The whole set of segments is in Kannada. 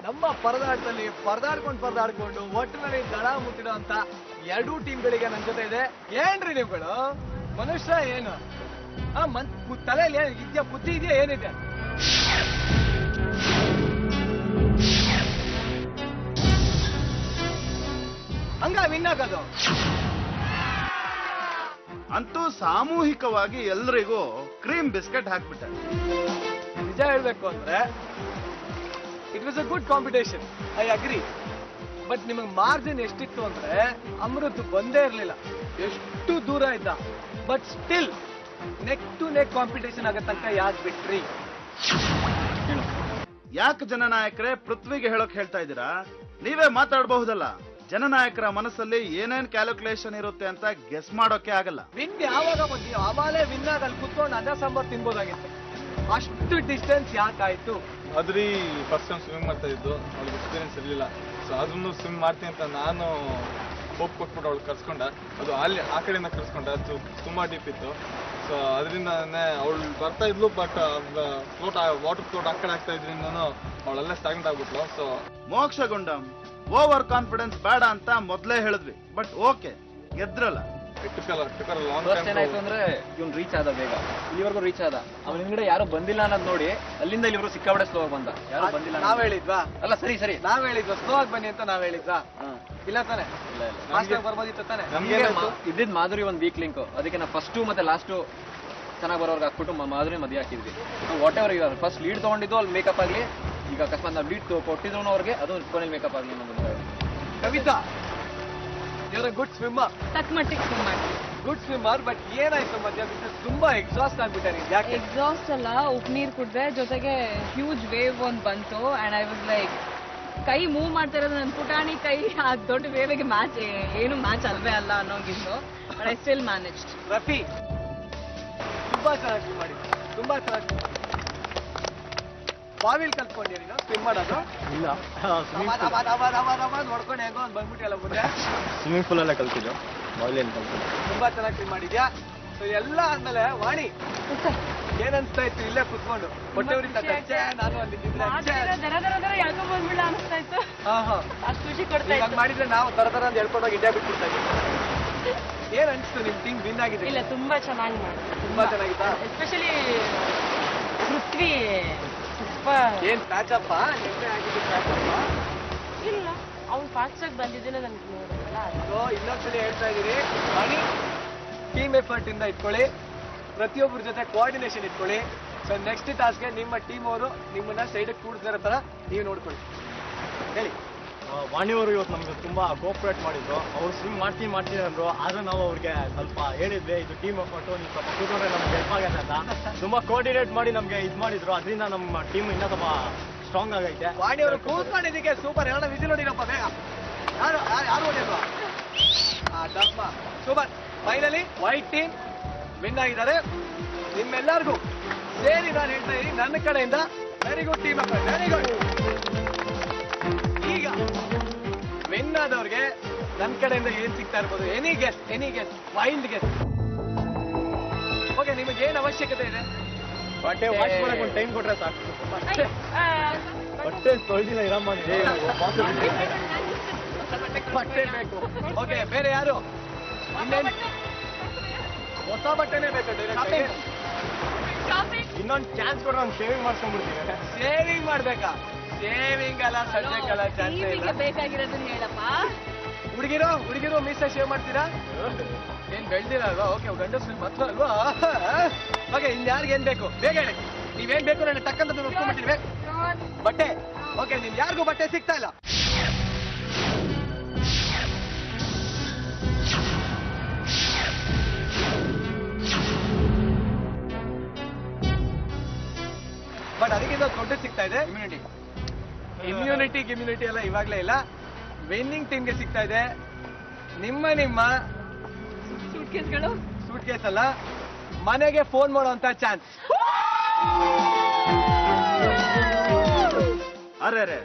ನಮ್ಮ ಪರದಾಟದಲ್ಲಿ ಪರದಾಡ್ಕೊಂಡು ಒಟ್ಟಿನಲ್ಲಿ ದಳ ಮುಟ್ಟಿಡೋ ಅಂತ ಎರಡೂ ಟೀಮ್ಗಳಿಗೆ ನನ್ನ ಜೊತೆ ಇದೆ. ಏನ್ರಿ ನೀವುಗಳು ಮನುಷ್ಯ ಏನು ತಲೆಯಲ್ಲಿ ಇದೆಯಾ, ಬುದ್ಧಿ ಇದೆಯಾ, ಏನಿದೆ? ಹಂಗ ವಿನ್ ಆಗೋದು ಅಂತೂ ಸಾಮೂಹಿಕವಾಗಿ ಎಲ್ರಿಗೂ ಕ್ರೀಮ್ ಬಿಸ್ಕೆಟ್ ಹಾಕ್ಬಿಟ್ಟ. ನಿಜ ಹೇಳ್ಬೇಕು ಅಂದ್ರೆ it was a good competition, I agree. But ನಿಮಗೆ ಮಾರ್ಜಿನ್ ಎಷ್ಟಿತ್ತು ಅಂದ್ರೆ ಅಮೃತ್ ಬಂದೇ ಇರ್ಲಿಲ್ಲ, ಎಷ್ಟು ದೂರ ಇದ್ದ. But still neck to neck competition ಆಗೋ ತನಕ ಯಾಕೆ ಬಿಟ್ರಿ? ಯಾಕೆ ಜನನಾಯಕರೇ ಪೃಥ್ವಿಗೆ ಹೇಳೋಕ್ ಹೇಳ್ತಾ ಇದ್ದೀರಾ? ನೀವೇ ಮಾತಾಡಬಹುದಲ್ಲ. ಜನನಾಯಕರ ಮನಸ್ಸಲ್ಲಿ ಏನೇನ್ ಕ್ಯಾಲ್ಕುಲೇಷನ್ ಇರುತ್ತೆ ಅಂತ ಗೆಸ್ ಮಾಡೋಕೆ ಆಗಲ್ಲ. ವಿನ್ ಯಾವಾಗ ಬಂದಿ ಆವಾಗಲೇ ವಿನ್ ಆಗ ಅಲ್ಲಿ ಕುತ್ಕೊಂಡು ಅನ್ನ ಸಾಂಬಾರ್ ತಿನ್ಬೋದಾಗಿತ್ತು. ಅಷ್ಟು ಡಿಸ್ಟೆನ್ಸ್ ಯಾಕಾಯ್ತು? ಅದ್ರಿ ಫಸ್ಟ್ ಟೈಮ್ ಸ್ವಿಮ್ಮಿಂಗ್ ಮಾಡ್ತಾ ಇದ್ದು, ಅವ್ಳಿಗೆ ಎಕ್ಸ್ಪೀರಿಯನ್ಸ್ ಇರಲಿಲ್ಲ. ಸೊ ಅದನ್ನು ಸ್ವಿಮ್ ಮಾಡ್ತೀನಿ ಅಂತ ನಾನು ಹೋಪ್ ಕೊಟ್ಬಿಟ್ಟು ಅವಳು ಕರ್ಸ್ಕೊಂಡ. ಅದು ಅಲ್ಲಿ ಆ ಕಡೆಯಿಂದ ಕರ್ಸ್ಕೊಂಡ, ಅದು ತುಂಬಾ ಡೀಪ್ ಇತ್ತು. ಸೊ ಅದರಿಂದಾನೇ ಅವಳು ಬರ್ತಾ ಇದ್ಲು, ಬಟ್ ಫ್ಲೋಟ್ ವಾಟರ್ ಫ್ಲೋಟ್ ಆ ಕಡೆ ಆಗ್ತಾ ಇದ್ರಿಂದನೂ ಅವಳೆಲ್ಲ ಸ್ಟಾಗ್ನೆಂಟ್ ಆಗ್ಬಿಟ್ಲು. ಸೊ ಮೋಕ್ಷಗುಂಡಂ ಓವರ್ ಕಾನ್ಫಿಡೆನ್ಸ್ ಬೇಡ ಅಂತ ಮೊದ್ಲೇ ಹೇಳಿದ್ವಿ, ಬಟ್ ಓಕೆ ಗೆದ್ರಲ್ಲ. ಏನಾಯ್ತು ಅಂದ್ರೆ ಇವ್ನು ರೀಚ್ ಆದ, ಬೇಗ ಇಲ್ಲಿವರೆಗೂ ರೀಚ್ ಆದ. ಅವನ ಹಿಂದ್ಗಡೆ ಯಾರು ಬಂದಿಲ್ಲ ಅನ್ನೋದು ನೋಡಿ ಅಲ್ಲಿಂದ ಇಲ್ಲಿವರೆಗೂ ಸಿಕ್ಕಾಬಡೆ ಸ್ಲೋ ಆಗಿ ಬಂದ. ಯಾರು ಬಂದಿಲ್ಲ ನಾವ್ ಹೇಳಿದ್ವಾ? ಅಲ್ಲ ಸರಿ ಸರಿ ನಾವ್ ಹೇಳಿದ್ವಾ ಸ್ಲೋ ಆಗಿ ಬನ್ನಿ ಅಂತ? ನಾವ್ ಹೇಳಿದ್ವಾ? ಇಲ್ಲ ತಾನೆ, ಬರ್ಬೋದಿತ್ತು ತಾನೆ. ಇದ್ದಿದ್ ಮಾಧುರಿ ಒಂದ್ ವೀಕ್ ಲಿಂಕ್, ಅದಕ್ಕೆ ನಾವು ಫಸ್ಟ್ ಮತ್ತೆ ಲಾಸ್ಟ್ ಚೆನ್ನಾಗಿ ಬರೋರ್ಗೆ ಹಾಕ್ಬಿಟ್ಟು ಮಾಧುರಿ ಮದುವೆ ಹಾಕಿದ್ವಿ. ವಾಟ್ ಎವರ್ ಇವಾಗ ಫಸ್ಟ್ ಲೀಡ್ ತಗೊಂಡಿದ್ದು ಅಲ್ಲಿ ಮೇಕಪ್ ಆಗ್ಲಿ, ಈಗ ಅಕಸ್ಮಾತ್ ನಾವು ಲೀಡ್ ಕೊಟ್ಟಿದ್ರು ಅವ್ರಿಗೆ ಅದು ಕೊನೆಯಲ್ಲಿ ಮೇಕಪ್ ಆಗ್ಲಿ ಅನ್ನೋದು. Kavita, you're a good swimmer. ತಕ್ಕಮಟ್ಟಿಗೆ ಸ್ವಿಮ್ ಮಾಡ್ತೀನಿ. ಗುಡ್ ಸ್ವಿಮ್ಮರ್, ಬಟ್ ಏನಾಯ್ತು ಮಧ್ಯ ತುಂಬಾ ಎಕ್ಸಾಸ್ಟ್ ಆಗ್ಬಿಟ್ಟಾರೆ. ಯಾಕೆ ಎಕ್ಸಾಸ್ಟ್ ಅಲ್ಲ, ಉಪ್ಪು ನೀರು ಕುಡ್ದೆ, ಜೊತೆಗೆ ಹ್ಯೂಜ್ ವೇವ್ ಒಂದ್ ಬಂತು ಅಂಡ್ ಐ ವಾಸ್ ಲೈಕ್ ಕೈ ಮೂವ್ ಮಾಡ್ತಾ ಇರೋದು ನನ್ನ ಪುಟಾಣಿ ಕೈ ಆ ದೊಡ್ಡ ವೇವಿಗೆ ಮ್ಯಾಚ್ ಏನು ಮ್ಯಾಚ್ ಅಲ್ವೇ ಅಲ್ಲ ಅನ್ನೋಂಗಿದ್ದು. But I still managed. Rafi ತುಂಬಾ ಚೆನ್ನಾಗಿ ಮಾಡಿದ್ದೆ, ತುಂಬಾ ಚೆನ್ನಾಗಿ. ಬಾವಿಲ್ ಕಲ್ತ್ಕೊಂಡಿ ನೀನು ಸ್ವಿಮ್ ಮಾಡೋದು? ಇಲ್ಲ, ನೋಡ್ಕೊಂಡು ಹೆಂಗೋ ಒಂದು ಬಂದ್ಬಿಟ್ಟಿಲ್ಲ ಮುಂದೆ. ಸ್ವಿಮ್ಮಿಂಗ್ ಪೂಲ್ ಅಲ್ಲೇ ಕಲ್ತಿದ್ದು, ಬಾವಿಲಿ ಕಲ್ತಿದ್ದು. ತುಂಬಾ ಚೆನ್ನಾಗಿ ಸ್ವಿಮ್ ಮಾಡಿದ್ಯಾ. ಸೊ ಎಲ್ಲ ಆದ್ಮೇಲೆ ವಾಣಿ ಏನ್ ಅನ್ಸ್ತಾ ಇತ್ತು ಇಲ್ಲೇ ಕುತ್ಕೊಂಡು? ಹೊಟ್ಟೆವರಿಂದ ನಾನು ಅಂದಿದ್ದಿದ್ರೆ ಬಂದ್ಬಿಡ ಅನಿಸ್ತಾ ಇತ್ತು. ಅಷ್ಟು ಖುಷಿ ಕೊಡ್ತಾ ಹಂಗ್ ಮಾಡಿದ್ರೆ ನಾವು ತರ ಅಂತ ಹೇಳ್ಕೊಂಡೋಗಿ ಇಂಡಿಯಾ ಬಿಟ್ಬಿಡ್ತಾ ಇದ್ದೀವಿ. ಏನ್ ಅನ್ಸ್ತು ನಿಮ್ ಟೀಮ್ ವಿನ್ ಆಗಿದೆ? ಇಲ್ಲ, ತುಂಬಾ ಚೆನ್ನಾಗಿ ಮಾಡಿ, ತುಂಬಾ ಚೆನ್ನಾಗಿತ್ತಾ? ಎಸ್ಪೆಷಲಿ ಪೃಥ್ವಿ ಏನ್ ಪ್ಯಾಚಪ್ಪ ನಿನ್ನೆ ಆಗಿದೆ ಪ್ಯಾಚಪ್ಪ? ಇಲ್ಲ, ಅವ್ನು ಫಾಸ್ಟ್ ಆಗಿ ಬಂದಿದ್ದೇನೆ ನನ್ಗೆ ನೋಡಿದ್ರಲ್ಲ. ಸೊ ಇನ್ನೊಂದ್ಸಲಿ ಹೇಳ್ತಾ ಇದೀನಿ, ವಾಣಿ ಟೀಮ್ ಎಫರ್ಟ್ ಇಂದ ಇಟ್ಕೊಳ್ಳಿ, ಪ್ರತಿಯೊಬ್ಬರ ಜೊತೆ ಕೋಆರ್ಡಿನೇಷನ್ ಇಟ್ಕೊಳ್ಳಿ. ಸೊ ನೆಕ್ಸ್ಟ್ ಟಾಸ್ಕ್ಗೆ ನಿಮ್ಮ ಟೀಮ್ ಅವರು ನಿಮ್ಮನ್ನ ಸೈಡ್ ಕೂಡ್ತಿರೋ ತರ ನೀವು ನೋಡ್ಕೊಳ್ಳಿ. ಹೇಳಿ. ವಾಣಿಯವರು ಇವತ್ತು ನಮ್ಗೆ ತುಂಬಾ ಕೋಆಪರೇಟ್ ಮಾಡಿದ್ರು. ಅವ್ರು ಸ್ವಿಮ್ ಮಾಡ್ತೀನಿ ಅಂದ್ರು, ಆದ್ರೂ ನಾವು ಅವ್ರಿಗೆ ಸ್ವಲ್ಪ ಹೇಳಿದ್ವಿ ಇದು ಟೀಮ್ ಎಫರ್ಟು, ನೀವು ಸ್ವಲ್ಪ ಕೂತ್ಕೊಂಡ್ರೆ ನಮ್ಗೆ ಹೆಲ್ಪ್ ಆಗತ್ತೆ ಅಂತ ತುಂಬಾ ಕೋಆರ್ಡಿನೇಟ್ ಮಾಡಿ ನಮ್ಗೆ ಇದು ಮಾಡಿದ್ರು. ಅದರಿಂದ ನಮ್ಮ ಟೀಮ್ ಇನ್ನೂ ಸ್ವಲ್ಪ ಸ್ಟ್ರಾಂಗ್ ಆಗೈತೆ. ವಾಣಿಯವರು ಕೂತ್ಕೊಂಡಿದ್ದಕ್ಕೆ ಸೂಪರ್. ಎಲ್ಲ ವಿಸಿಲ್ ಹೊಡಿರಪ್ಪ ಬೇಗ. ಯಾರು ಹೊಡಿಲ್ವಾ? ದಪ್ಪ super. Finally white team win ಆಗಿದ್ದಾರೆ. ನಿಮ್ಮೆಲ್ಲರಿಗೂ ಸೇರಿ ನಾನು ಹೇಳ್ತಾ ಇದ್ದೀನಿ ನನ್ನ ಕಡೆಯಿಂದ very good team effort, very good. ಈಗ ವಿನ್ ಆದವ್ರಿಗೆ ನನ್ನ ಕಡೆಯಿಂದ ಏನ್ ಸಿಗ್ತಾ ಇರ್ಬೋದು? Any guess, wild guess. Okay, ನಿಮಗೆ ಏನ್ ಅವಶ್ಯಕತೆ ಇದೆ? ಬಟ್ಟೆ ವಾಶ್ ಮಾಡಕ್ಕೆ ಒಂದು ಟೈಮ್ ಕೊಟ್ರೆ ಸಾಕು. ಬಟ್ಟೆ ತೊಳೆದಿಲ್ಲ ಇರಮ್ಮ. ಬಟ್ಟೆ ಬೇಕು. ಓಕೆ, ಬೇರೆ ಯಾರು? ಇನ್ನೇನು ಹೊಸ ಬಟ್ಟೆನೇ ಬೇಕು? ಇನ್ನೊಂದು ಚಾನ್ಸ್ ಕೊಟ್ರೆ ನಾನು ಶೇವಿಂಗ್ ಮಾಡ್ಸ್ಕೊಂಡ್ಬಿಡ್ತೀನಿ. ಸೇವಿಂಗ್ ಮಾಡ್ಬೇಕಾ? ಸೇವಿಂಗ್ ಅಲ್ಲ, ಸದ್ಯಕ್ಕಲ್ಲ, ಚಾನ್ಸ್ ಬೇಕಾಗಿರೋದನ್ನ ಹೇಳಪ್ಪ. ಹುಡುಗಿರು ಮೀಸೆ ಶೇವ್ ಮಾಡ್ತೀರಾ? ಏನ್ ಬೆಳ್ದಿರ ಅಲ್ವಾ? ಓಕೆ, ಗಂಡಸ್ರು ಮಾತ್ರ ಅಲ್ವಾ? ಓಕೆ, ಇನ್ಯಾರಿಗೆ ಏನ್ ಬೇಕು ಬೇಗ ಹೇಳಿ. ನೀವೇನ್ ಬೇಕು ನನಗೆ ತಕ್ಕಂತ ನೋಡ್ಕೊಂಡ್ಬಿಟ್ಟಿವೆ. ಬಟ್ಟೆ. ಓಕೆ, ನಿಮ್ ಯಾರಿಗೂ ಬಟ್ಟೆ ಸಿಗ್ತಾ ಇಲ್ಲ. ಬಟ್ ಅದಕ್ಕಿಂತ ದೊಡ್ಡ ಸಿಗ್ತಾ ಇದೆ ಇಮ್ಯುನಿಟಿ ಎಲ್ಲ ಇವಾಗ್ಲೇ ಇಲ್ಲ. ವಿನ್ನಿಂಗ್ ಟೀಮ್ಗೆ ಸಿಗ್ತಾ ಇದೆ ನಿಮ್ಮ ಸೂಟ್ ಕೇಸ್ ಅಲ್ಲ, ಮನೆಗೆ ಫೋನ್ ಮಾಡುವಂತ ಚಾನ್ಸ್. ಅರೆ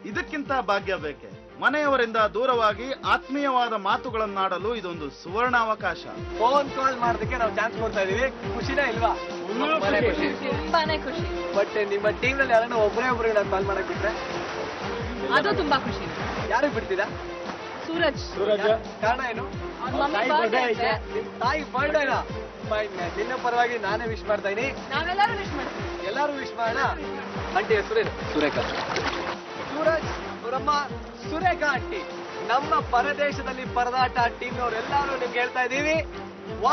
ಇದಕ್ಕಿಂತ ಭಾಗ್ಯ ಬೇಕೆ? ಮನೆಯವರಿಂದ ದೂರವಾಗಿ ಆತ್ಮೀಯವಾದ ಮಾತುಗಳನ್ನಾಡಲು ಇದೊಂದು ಸುವರ್ಣ ಅವಕಾಶ. ಫೋನ್ ಕಾಲ್ ಮಾಡೋದಕ್ಕೆ ನಾವು ಚಾನ್ಸ್ ಕೊಡ್ತಾ ಇದೀವಿ. ಖುಷಿನೇ ಇಲ್ವಾ? ತುಂಬಾನೇ ಖುಷಿ. ತುಂಬಾನೇ ಖುಷಿ. ಬಟ್ ನಿಮ್ಮ ಟೀಮ್ ನಲ್ಲಿ ಯಾರನ್ನ ಒಬ್ಬರಿಗೆ ನಾನು ಕಾಲ್ ಮಾಡಕ್ ಬಿಟ್ರೆ ಅದು ತುಂಬಾ ಖುಷಿ. ಯಾರಿಗೆ ಬಿಡ್ತೀರಾ? ಸೂರಜ್. ಕಾರಣ ಏನು? ಮಮ್ಮಿ ಬರ್ಡೇ ಐತೆ. ನಿಮ್ ತಾಯಿ ಬರ್ಡೇನಾ? ಫೈನ್. ನಿನ್ನ ಪರವಾಗಿ ನಾನೇ ವಿಶ್ ಮಾಡ್ತಾ ಇದೀನಿ. ನಾವೆಲ್ಲರೂ ವಿಶ್ ಮಾಡ್ತೀವಿ. ಎಲ್ಲರೂ ವಿಶ್ ಮಾಡೋಣ. ಆಂಟಿ ಹೆಸರೇನು? ಸುರೇಖಾ. ಸೂರಜ್ ಅವರಮ್ಮ ಸುರೇಖಾ ಆಂಟಿ. ನಮ್ಮ ಪರದೇಶದಲ್ಲಿ ಪರದಾಟ ಟೀಮ್ನವರೆಲ್ಲರೂ ನಿಮ್ಗೆ ಹೇಳ್ತಾ ಇದೀವಿ.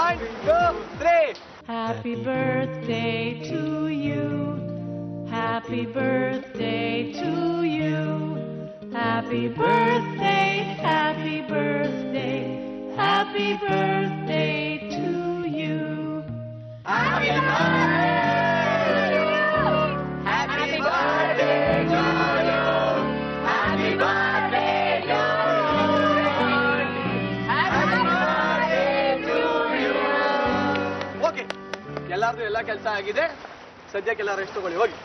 1 2 3. Happy birthday to you. Happy birthday to you. Happy birthday, happy birthday, happy birthday to you. Happy birthday, happy birthday to you. Happy birthday to you. Happy birthday to you. Okay, ಎಲ್ಲಾರ್ದು ಎಲ್ಲ ಕೆಲಸ ಆಗಿದೆ. ಸದ್ಯಕ್ಕೆಲ್ಲ ರೆಸ್ಟ್ ತಗೊಳ್ಳಿ, ಹೋಗಿ.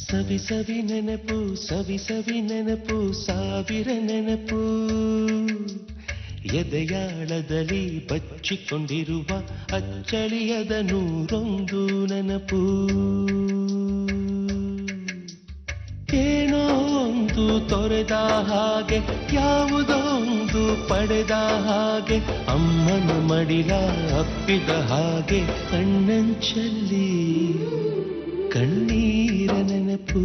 ಸವಿ ಸವಿ ನೆನಪು, ಸವಿ ಸವಿ ನೆನಪು, ಸಾವಿರ ನೆನಪು, ಎದೆಯಾಳದಲ್ಲಿ ಬಚ್ಚಿಕೊಂಡಿರುವ ಅಚ್ಚಳಿಯದ 101 ನೆನಪು. ಏನೋ ಒಂದು ತೊರೆದ ಹಾಗೆ, ಯಾವುದೋ ಒಂದು ಪಡೆದ ಹಾಗೆ, ಅಮ್ಮನ ಮಡಿಲ ಅಪ್ಪಿದ ಹಾಗೆ, ಕಣ್ಣಂಚಲ್ಲಿ ಕಣ್ಣೀರ ನೆನಪು.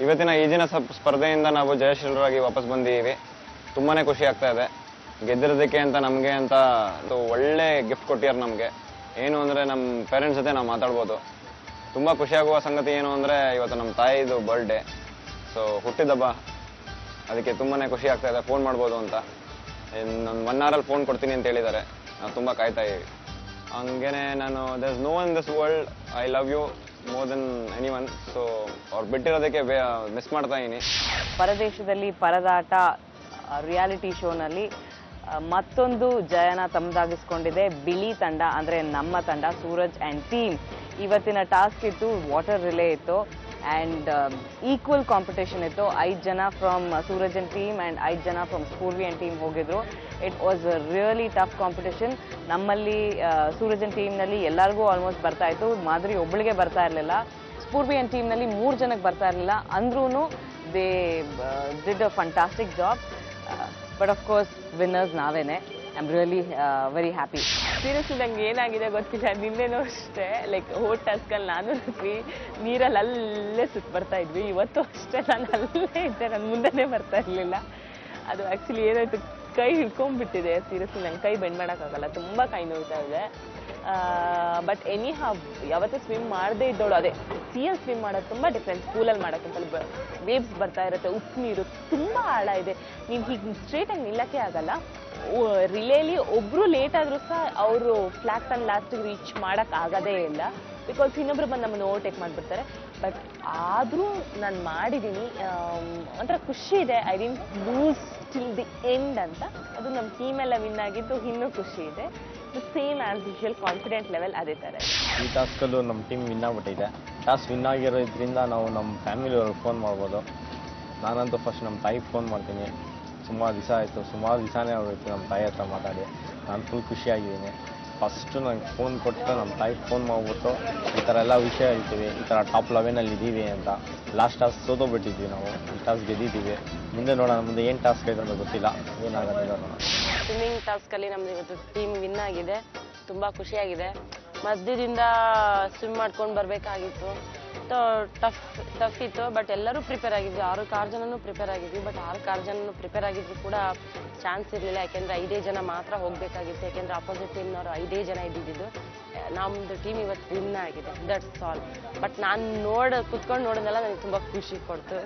ಇವತ್ತಿನ ಈಜಿನ ಸ್ಪರ್ಧೆಯಿಂದ ನಾವು ಜಯಶೀಲರಾಗಿ ವಾಪಸ್ ಬಂದಿದ್ದೀವಿ. ತುಂಬಾನೇ ಖುಷಿ ಆಗ್ತಾ ಇದೆ. ಗೆದ್ದಿರೋದಕ್ಕೆ ಅಂತ ನಮಗೆ ಅಂತ ಒಳ್ಳೆ ಗಿಫ್ಟ್ ಕೊಟ್ಟಿದ್ದಾರೆ ನಮಗೆ. ಏನು ಅಂದರೆ ನಮ್ಮ ಪೇರೆಂಟ್ಸ್ ಜೊತೆ ನಾವು ಮಾತಾಡ್ಬೋದು. ತುಂಬ ಖುಷಿಯಾಗುವ ಸಂಗತಿ ಏನು ಅಂದರೆ ಇವತ್ತು ನಮ್ಮ ತಾಯಿದು ಬರ್ಡೇ. ಸೊ ಹುಟ್ಟಿದಬ್ಬ, ಅದಕ್ಕೆ ತುಂಬಾ ಖುಷಿ ಆಗ್ತಾ ಇದೆ. ಫೋನ್ ಮಾಡ್ಬೋದು ಅಂತ ಇನ್ನೊಂದು 1 ಅವರಲ್ಲಿ ಫೋನ್ ಕೊಡ್ತೀನಿ ಅಂತ ಹೇಳಿದ್ದಾರೆ. ನಾವು ತುಂಬ ಕಾಯ್ತಾ ಇದ್ದೀವಿ. ಹಂಗೇನೆ ನಾನು there is no one in this world I love you more than anyone. So ಅವ್ರು ಬಿಟ್ಟಿರೋದಕ್ಕೆ ಮಿಸ್ ಮಾಡ್ತಾ ಇದ್ದೀನಿ. ಪರದೇಶದಲ್ಲಿ ಪರದಾಟ ರಿಯಾಲಿಟಿ ಶೋನಲ್ಲಿ ಮತ್ತೊಂದು ಜಯನ ತಮ್ಮದಾಗಿಸ್ಕೊಂಡಿದೆ ಬಿಳಿ ತಂಡ, ಅಂದರೆ ನಮ್ಮ ತಂಡ ಸೂರಜ್ ಆ್ಯಂಡ್ ಟೀಮ್. ಇವತ್ತಿನ ಟಾಸ್ಕ್ ಇತ್ತು ವಾಟರ್ ರಿಲೇ ಇತ್ತು ಆ್ಯಂಡ್ ಈಕ್ವಲ್ ಕಾಂಪಿಟೇಷನ್ ಇತ್ತು. 5 ಜನ from Suraj and team and 5 ಜನ ಫ್ರಮ್ ಸ್ಫೂರ್ವಿ ಆ್ಯಂಡ್ ಟೀಮ್ ಹೋಗಿದ್ರು. It was a really tough competition. ನಮ್ಮಲ್ಲಿ ಸೂರಜ್ ಆ್ಯಂಡ್ ಟೀಮ್ನಲ್ಲಿ ಎಲ್ಲರಿಗೂ ಆಲ್ಮೋಸ್ಟ್ ಬರ್ತಾ ಇತ್ತು. ಮಾಧುರಿ ಒಬ್ಬಳಿಗೆ ಬರ್ತಾ ಇರಲಿಲ್ಲ. ಸ್ಫೂರ್ವಿ ಆ್ಯಂಡ್ ಟೀಮ್ನಲ್ಲಿ 3 ಜನಕ್ಕೆ ಬರ್ತಾ ಇರಲಿಲ್ಲ. ಅಂದ್ರೂ they did a fantastic job. But of course winners ನಾವೇನೆ. I am really very happy. Seriously ನಂಗೆ ಏನಾಗಿದೆ ಗೊತ್ತಿಲ್ಲ. ನಿನ್ನೆನೂ ಅಷ್ಟೇ ಲೈಕ್ ಹೋದ ಟಾಸ್ಕಲ್ಲಿ ನಾನು ನೀರಲ್ಲಿ ಅಲ್ಲೇ ಸುತ್ತ ಬರ್ತಾ ಇದ್ವಿ. ಇವತ್ತು ಅಷ್ಟೇ ನಾನು ಅಲ್ಲೇ ಇದ್ದೆ, ನನ್ನ ಮುಂದೆನೇ ಬರ್ತಾ ಇರಲಿಲ್ಲ. ಅದು ಆ್ಯಕ್ಚುಲಿ ಏನಾಯ್ತು, ಕೈ ಹಿಡ್ಕೊಂಡ್ಬಿಟ್ಟಿದೆ. ಸೀರಿಯಸ್ಲಿ ನಂಗೆ ಕೈ ಬೆಂಡ್ ಮಾಡೋಕ್ಕಾಗಲ್ಲ, ತುಂಬ ಕೈ ನೋಯ್ತಾ ಇದೆ. ಬಟ್ ಎನಿ ಯಾವತ್ತೂ ಸ್ವಿಮ್ ಮಾಡದೇ ಇದ್ದೋಳು. ಅದೇ ಸಿಯಲ್ಲಿ ಸ್ವಿಮ್ ಮಾಡೋದು ತುಂಬ ಡಿಫ್ರೆನ್ಸ್. ಸ್ಕೂಲಲ್ಲಿ ಮಾಡೋಕ್ಕಂತಲ್ಲಿ ವೇವ್ಸ್ ಬರ್ತಾ ಇರುತ್ತೆ, ಉಪ್ಪು ನೀರು ತುಂಬ ಆಳ ಇದೆ. ನೀವು ಹೀಗೆ ಸ್ಟ್ರೇಟಾಗಿ ನಿಲ್ಲಕ್ಕೆ ಆಗಲ್ಲ. ರಿಲೇಲಿ ಒಬ್ಬರು ಲೇಟ್ ಆದರೂ ಸಹ ಅವರು ಫ್ಲಾಗ್ ಟನ್ ಲಾಸ್ಟಿಗೆ ರೀಚ್ ಮಾಡೋಕ್ಕಾಗೋದೇ ಇಲ್ಲ. ಬಿಕಾಸ್ ಇನ್ನೊಬ್ರು ಬಂದು ನಮ್ಮನ್ನು ಓವರ್ಟೇಕ್ ಮಾಡಿಬಿಡ್ತಾರೆ. ಬಟ್ ಆದರೂ ನಾನು ಮಾಡಿದ್ದೀನಿ. ಒಂಥರ ಖುಷಿ ಇದೆ. I didn't lose till the end ಅಂತ. ಅದು ನಮ್ಮ ಟೀಮೆಲ್ಲ ವಿನ್ ಆಗಿದ್ದು ಇನ್ನೂ ಖುಷಿ ಇದೆ. Same as usual confident level ಅದೇ ಥರ. ಈ ಟಾಸ್ಕಲ್ಲೂ ನಮ್ಮ ಟೀಮ್ ವಿನ್ ಆಗಿಬಿಟ್ಟಿದೆ. ಟಾಸ್ಕ್ ವಿನ್ ಆಗಿರೋದ್ರಿಂದ ನಾವು ನಮ್ಮ ಫ್ಯಾಮಿಲಿಯವ್ರಿಗೆ ಫೋನ್ ಮಾಡ್ಬೋದು. ನಾನಂತೂ ಫಸ್ಟ್ ನಮ್ಮ ತಾಯಿಗೆ ಫೋನ್ ಮಾಡ್ತೀನಿ. ಸುಮಾರು ದಿವಸ ಆಯಿತು, ಸುಮಾರು ದಿವಸನೇ ಆಗೋಯ್ತು ನಮ್ಮ ತಾಯಿ ಹತ್ರ ಮಾತಾಡಿ. ನಾನು ಫುಲ್ ಖುಷಿಯಾಗಿದ್ದೀನಿ. ಫಸ್ಟು ನಂಗೆ ಫೋನ್ ಕೊಟ್ಟು ನಮ್ಮ ತಾಯಿಗೆ ಫೋನ್ ಮಾಡಿಬಿಟ್ಟು ಈ ಥರ ಎಲ್ಲ ವಿಷಯ ಹೇಳ್ತೀವಿ, ಈ ಥರ ಟಾಪ್ 11 ಇದ್ದೀವಿ ಅಂತ. ಲಾಸ್ಟ್ ಟಾಸ್ಕ್ ಸೋತೋಗ್ಬಿಟ್ಟಿದ್ವಿ ನಾವು, ಈ ಟಾಸ್ಕ್ ಗೆದ್ದಿದ್ದೀವಿ. ಮುಂದೆ ನೋಡೋಣ, ಮುಂದೆ ಏನು ಟಾಸ್ಕ್ ಇದೆ ಅಂತ ಗೊತ್ತಿಲ್ಲ, ಏನಾಗುತ್ತೆ ನೋಡೋಣ. ಸ್ವಿಮ್ಮಿಂಗ್ ಟಾಸ್ಕಲ್ಲಿ ನಮ್ಮದು ಇವತ್ತು ಟೀಮ್ ವಿನ್ ಆಗಿದೆ. ತುಂಬ ಖುಷಿಯಾಗಿದೆ. ಮಧ್ಯದಿಂದ ಸ್ವಿಮ್ ಮಾಡ್ಕೊಂಡು ಬರಬೇಕಾಗಿತ್ತು. ಟಫ್ ಇತ್ತು. ಬಟ್ ಎಲ್ಲರೂ ಪ್ರಿಪೇರ್ ಆಗಿದ್ವಿ, 6 ಜನನೂ ಪ್ರಿಪೇರ್ ಆಗಿದ್ವಿ. ಬಟ್ 6 ಜನನೂ ಪ್ರಿಪೇರ್ ಆಗಿದ್ರು ಕೂಡ ಚಾನ್ಸ್ ಇರಲಿಲ್ಲ. ಯಾಕೆಂದರೆ 5 ಜನ ಮಾತ್ರ ಹೋಗಬೇಕಾಗಿತ್ತು. ಯಾಕೆಂದರೆ ಅಪೋಸಿಟ್ ಟೀಮ್ನವರು 5 ಜನ ಇದ್ದಿದ್ದು. ನಮ್ಮದು ಟೀಮ್ ಇವತ್ತು ವಿನ್ ಆಗಿದೆ, ದಟ್ಸ್ ಆಲ್. ಬಟ್ ನಾನು ಕುತ್ಕೊಂಡು ನೋಡಿದ್ನೆಲ್ಲ ನನಗೆ ತುಂಬ ಖುಷಿ ಕೊಡ್ತು.